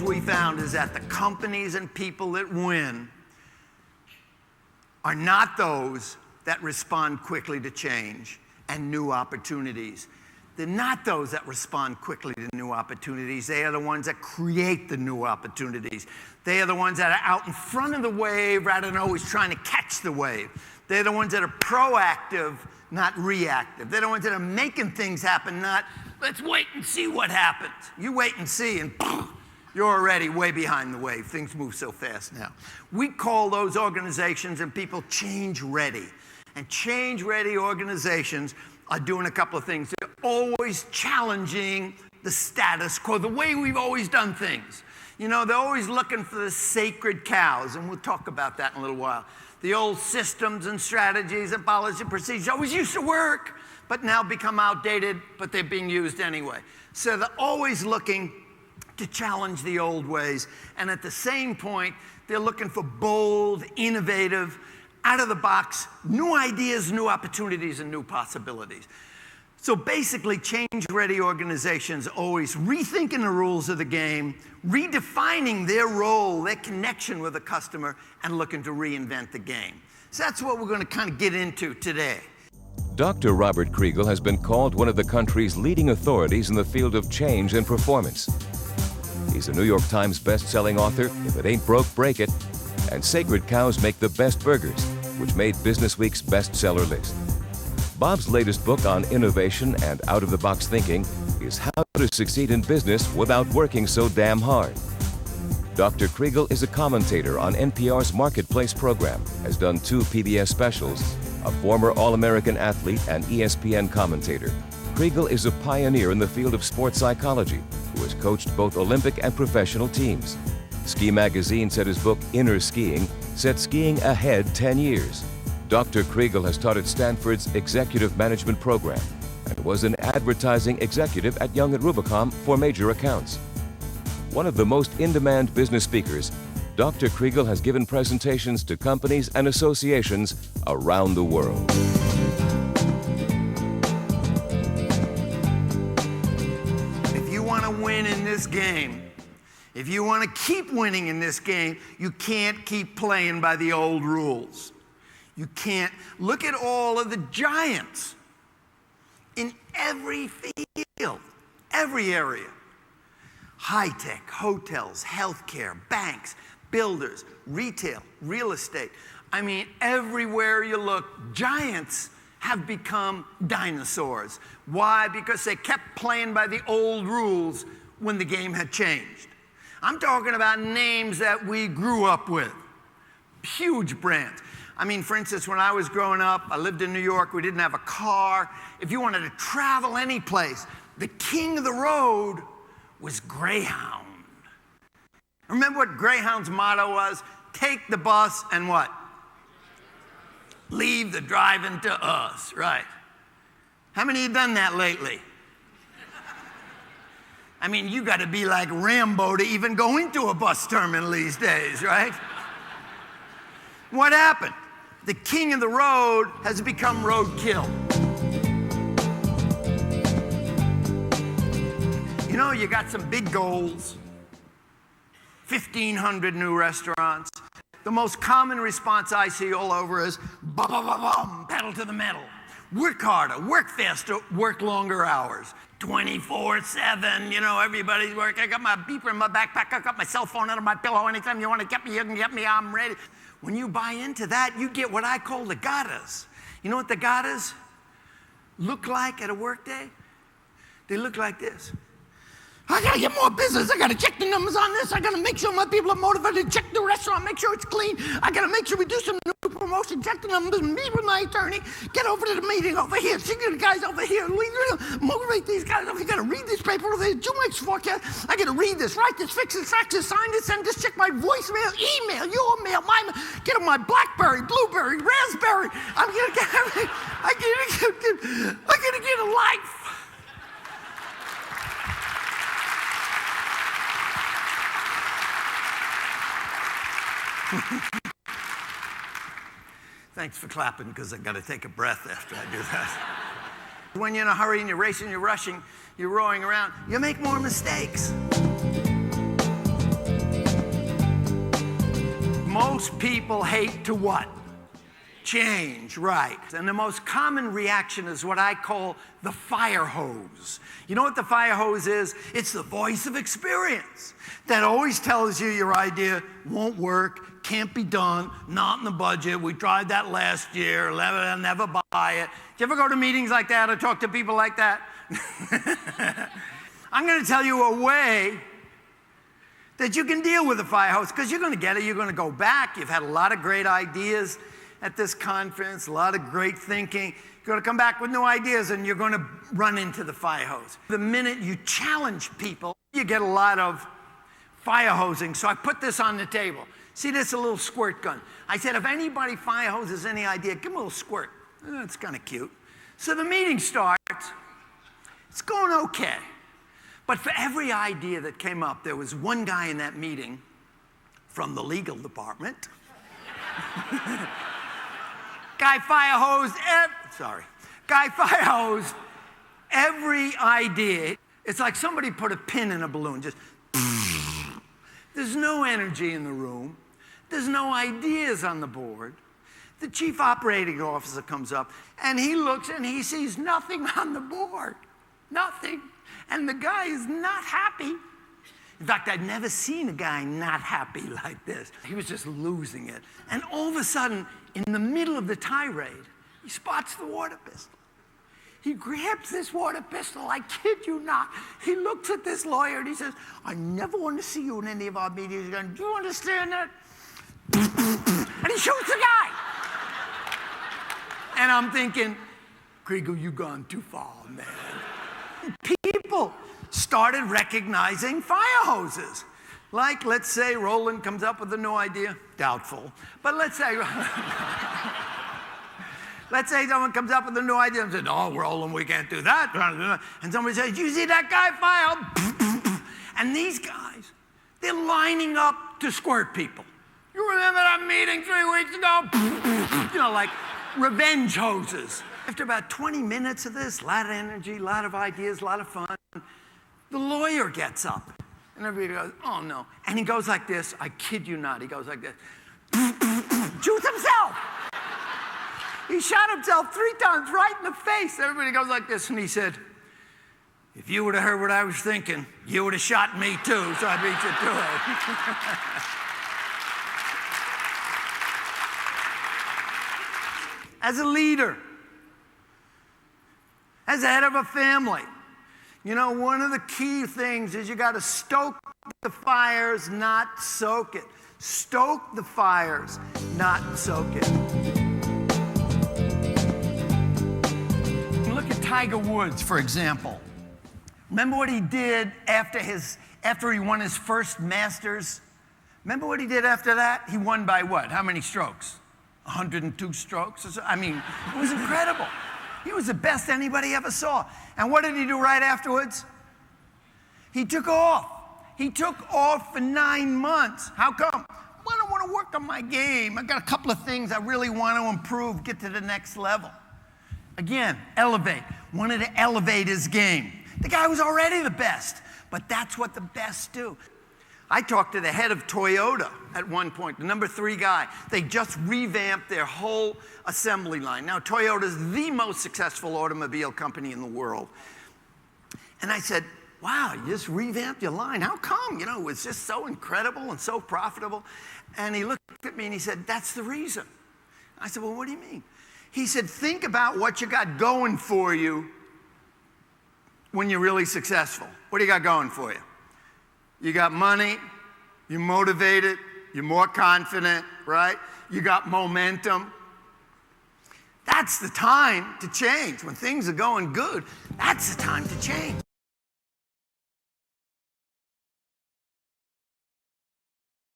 things we found is that the companies and people that win are not those that respond quickly to change and new opportunities. They're not those that respond quickly to new opportunities. They are the ones that create the new opportunities. They are the ones that are out in front of the wave rather than always trying to catch the wave. They're the ones that are proactive, not reactive. They're the ones that are making things happen, not let's wait and see what happens. You wait and see, and you're already way behind the wave. Things move so fast now. We call those organizations and people change ready. And change ready organizations are doing a couple of things. They're always challenging the status quo, the way we've always done things. You know, they're always looking for the sacred cows, and we'll talk about that in a little while. The old systems and strategies and policy and procedures always used to work, but now become outdated, but they're being used anyway. So they're always looking to challenge the old ways, and at the same point, they're looking for bold, innovative, out-of-the-box, new ideas, new opportunities, and new possibilities. So basically, change-ready organizations always rethinking the rules of the game, redefining their role, their connection with the customer, and looking to reinvent the game. So that's what we're going to kind of get into today. Dr. Robert Kriegel has been called one of the country's leading authorities in the field of change and performance. He's a New York Times best-selling author, If It Ain't Broke, Break It, and Sacred Cows Make the Best Burgers, which made Businessweek's bestseller list. Bob's latest book on innovation and out-of-the-box thinking is How to Succeed in Business Without Working So Damn Hard. Dr. Kriegel is a commentator on NPR's Marketplace program, has done 2 PBS specials, a former All-American athlete and ESPN commentator. Kriegel is a pioneer in the field of sports psychology who has coached both Olympic and professional teams. Ski Magazine said his book, Inner Skiing, set skiing ahead 10 years. Dr. Kriegel has taught at Stanford's Executive Management Program and was an advertising executive at Young at Rubicon for major accounts. One of the most in-demand business speakers, Dr. Kriegel has given presentations to companies and associations around the world. If you want to win in this game, if you want to keep winning in this game, you can't keep playing by the old rules. You can't. Look at all of the giants in every field, every area. High-tech, hotels, healthcare, banks, builders, retail, real estate. I mean, everywhere you look, giants have become dinosaurs. Why? Because they kept playing by the old rules when the game had changed. I'm talking about names that we grew up with. Huge brands. I mean, for instance, when I was growing up, I lived in New York, we didn't have a car. If you wanted to travel any place, the king of the road was Greyhound. Remember what Greyhound's motto was? Take the bus and what? Leave the driving to us, right? How many have done that lately? I mean, you got to be like Rambo to even go into a bus terminal these days, right? What happened? The king of the road has become roadkill. You know, you got some big goals, 1,500 new restaurants. The most common response I see all over is, bum, bum, bum, bum, pedal to the metal. Work harder, work faster, work longer hours. 24/7, you know, everybody's working. I got my beeper in my backpack. I got my cell phone under my pillow. Anytime you want to get me, you can get me. I'm ready. When you buy into that, you get what I call the gatas. You know what the gatas look like at a work day? They look like this. I gotta get more business. I gotta check the numbers on this. I gotta make sure my people are motivated. Check the restaurant, make sure it's clean. I gotta make sure we do some new promotion. Check the numbers, meet with my attorney. Get over to the meeting over here. See the guys over here. Motivate these guys over here. I gotta read this paper over there. 2 weeks forecast. I gotta read this, write this, fix this, fax this, sign this, send this, check my voicemail, email, your mail, get on my BlackBerry, Blueberry, Raspberry. I'm gonna get everything. I'm gonna get a life. Thanks for clapping, because I got to take a breath after I do that. When you're in a hurry and you're racing, you're rushing, you're rowing around, you make more mistakes. Most people hate to what? Change, right. And the most common reaction is what I call the fire hose. You know what the fire hose is? It's the voice of experience that always tells you your idea won't work, can't be done, not in the budget, we tried that last year, I'll never buy it. Do you ever go to meetings like that or talk to people like that? I'm going to tell you a way that you can deal with the fire hose, because you're going to get it, you're going to go back, you've had a lot of great ideas at this conference, a lot of great thinking. You're going to come back with new ideas and you're going to run into the fire hose. The minute you challenge people, you get a lot of fire hosing. So I put this on the table. See this, a little squirt gun. I said, if anybody fire hoses any idea, give them a little squirt. It's kind of cute. So the meeting starts. It's going okay. But for every idea that came up, there was one guy in that meeting from the legal department. Guy fire hosed every idea. It's like somebody put a pin in a balloon, just there's no energy in the room. There's no ideas on the board. The chief operating officer comes up and he looks and he sees nothing on the board. Nothing. And the guy is not happy. In fact, I'd never seen a guy not happy like this. He was just losing it. And all of a sudden, in the middle of the tirade, he spots the water pistol. He grabs this water pistol, I kid you not. He looks at this lawyer and he says, I never want to see you in any of our meetings again. Do you understand that? And he shoots the guy. And I'm thinking, Kriegel, you've gone too far, man. People started recognizing fire hoses. Like, let's say Roland comes up with a new idea. Doubtful. But let's say someone comes up with a new idea and says, oh, Roland, we can't do that. And somebody says, you see that guy fire? And these guys, they're lining up to squirt people. You remember that meeting 3 weeks ago? You know, like revenge hoses. After about 20 minutes of this, a lot of energy, a lot of ideas, a lot of fun, the lawyer gets up. And everybody goes, oh no. And he goes like this, I kid you not, he goes like this. Shoots himself. He shot himself 3 times right in the face. Everybody goes like this, and he said, if you would have heard what I was thinking, you would have shot me too, so I beat you to it. As a leader, as the head of a family, you know, one of the key things is you got to stoke the fires, not soak it. Stoke the fires, not soak it. Look at Tiger Woods, for example. Remember what he did after he won his first Masters? Remember what he did after that? He won by what? How many strokes? 102 strokes? Or so? I mean, it was incredible. He was the best anybody ever saw. And what did he do right afterwards? He took off. He took off for 9 months. How come? Well, I want to work on my game. I got a couple of things I really want to improve, get to the next level. Again, elevate. Wanted to elevate his game. The guy was already the best, but that's what the best do. I talked to the head of Toyota at one point, the number 3 guy. They just revamped their whole assembly line. Now, Toyota is the most successful automobile company in the world. And I said, wow, you just revamped your line. How come? You know, it was just so incredible and so profitable. And he looked at me and he said, that's the reason. I said, well, what do you mean? He said, think about what you got going for you when you're really successful. What do you got going for you? You got money, you're motivated, you're more confident, right? You got momentum. That's the time to change. When things are going good, that's the time to change.